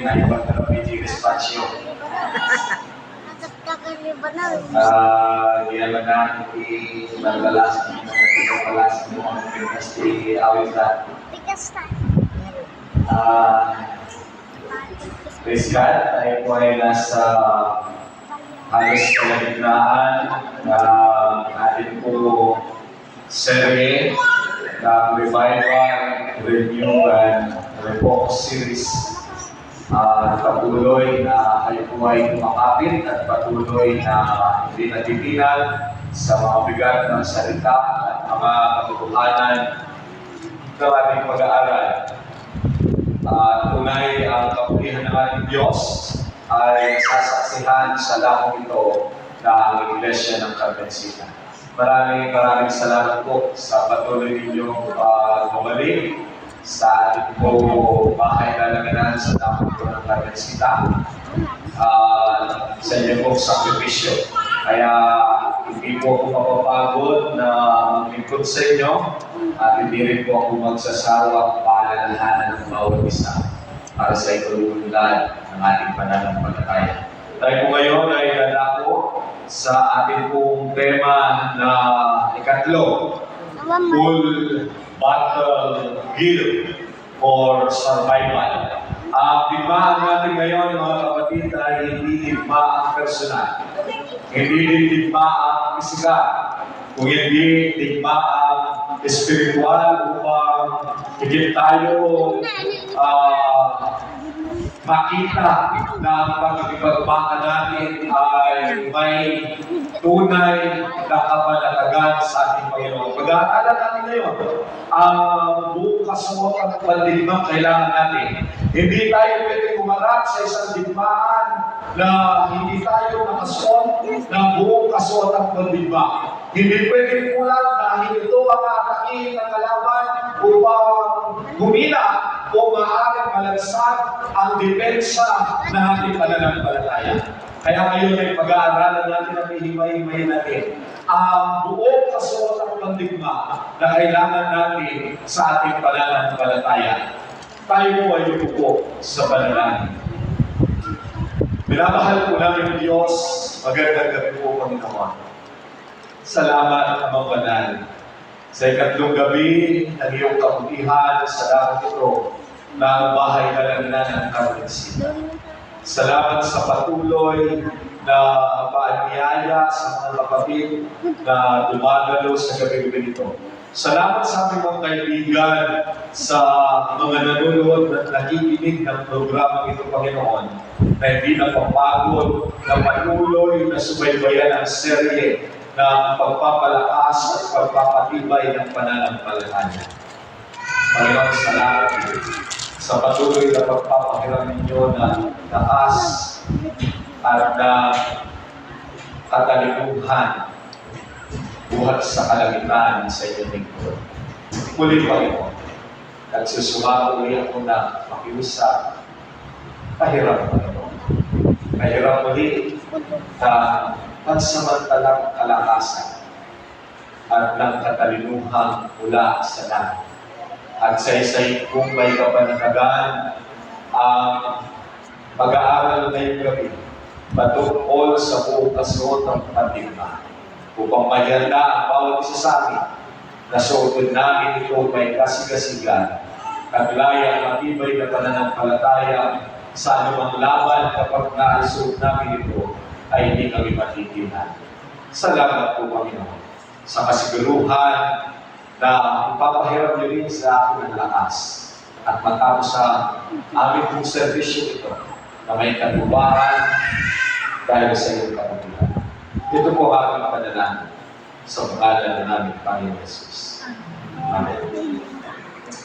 na ibang PG Respacio. Di naman na naglalas mo ang pikas di awit na. Praise God, tayo po ay nasa halos kalagitnaan na atin po serye ng Revival, Renew, and Refocus series. Patuloy na kayo po ay kumakapit at patuloy na hindi natitinag sa mga bigat ng salita at mga katotohanan ng ating pag-aaral. Tunay ang kapulihan ng ating Diyos ay sasaksihan sa lakong ito ng Iglesia ng Carmencita. Maraming salamat po sa patuloy ninyong bumalik sa ating po bahay lalaganan sa lakong ito ng Carmencita sa inyong pong sakripisyo. Kaya hindi po ako mapapagod na maglingkod sa inyo at hindi rin po ako magsasawang paalalahanan ng bawat isa para sa ikaluunlad ng ating pananampalataya. Tayo po ngayon ay dadako sa ating pong tema na ikatlo, Full Battle Gear for Survival. Ang digmaan natin ngayon, mga kapatid, ay hindi digma ang personal. Hindi din digma ang pisikal. Kung hindi digma ang espiritual upang higit tayo makita na ang pagkikipagbakan natin ay may tunay na kapanatagan sa ating Panginoon. Pag-aaralan natin ngayon, ang buong kasuotan at pandigmang kailangan natin. Hindi tayo pwede kumarap sa isang digmaan na hindi tayo nakasuot ng buong kasuotan at pandigmang. Hindi pwede kulang dahil ito ang aatakin ng kalaban upang humina o maaaring malagsak ang depensa ng ating pananampalataya. Kaya ngayon ay pag-aaralan natin at ihimay-himay natin ang buong kasuotan ng pandigma na kailangan natin sa ating pananampalataya. Tayo po ay yuko sa panalangin. Minamahal po namin Diyos, magandang gabi po Panginoon. Salamat, Amang Banal, sa ikatlong gabi ng iyong kabutihan sa lakong ito ng bahay lalaganan ng Carmencita. Salamat sa patuloy na paanyaya sa mga kapatid na dumagalo sa gabi-gabi nito. Salamat sa aming mga kaibigan, sa mga nanonood at nakikinig ng programang ito, Panginoon, na hindi napapagod, na patuloy na subaybayan ang serye ng pagpapalakas at pagpapatibay ng pananampalataya. Panginoon, salamat sa patuloy na pagpapahiram ninyo ng lakas at na katalinuhan buhat sa kalamitan sa inyong lingkod. Muli, Panginoon, nagsusumako ulit ako na makiusap, pahiram, Panginoon. Pahiram muli na pansamantalang kalakasan at ng katalinuhan mula sa langit. At sa isa'y kung may kapanatagan ang pag-aaral ngayong gabi patungkol sa buong kasuot ng pandigma upang mahanda ang bawat isa sa amin na suotod namin ito may kasigasigan kaglayang matibay na pananampalataya sa anumang laban kapag naisuot namin ito ay hindi kami matitinan. Salamat po, Panginoon, sa kasiguruhan na ipapahiram niyo rin sa akin ng lakas at matapos sa aming pong servisyo ito na may katubahan dahil sa iyong kapatiran. Ito po ang aking panalangin sa pangalan ng aming Panginoon Jesus. Amen.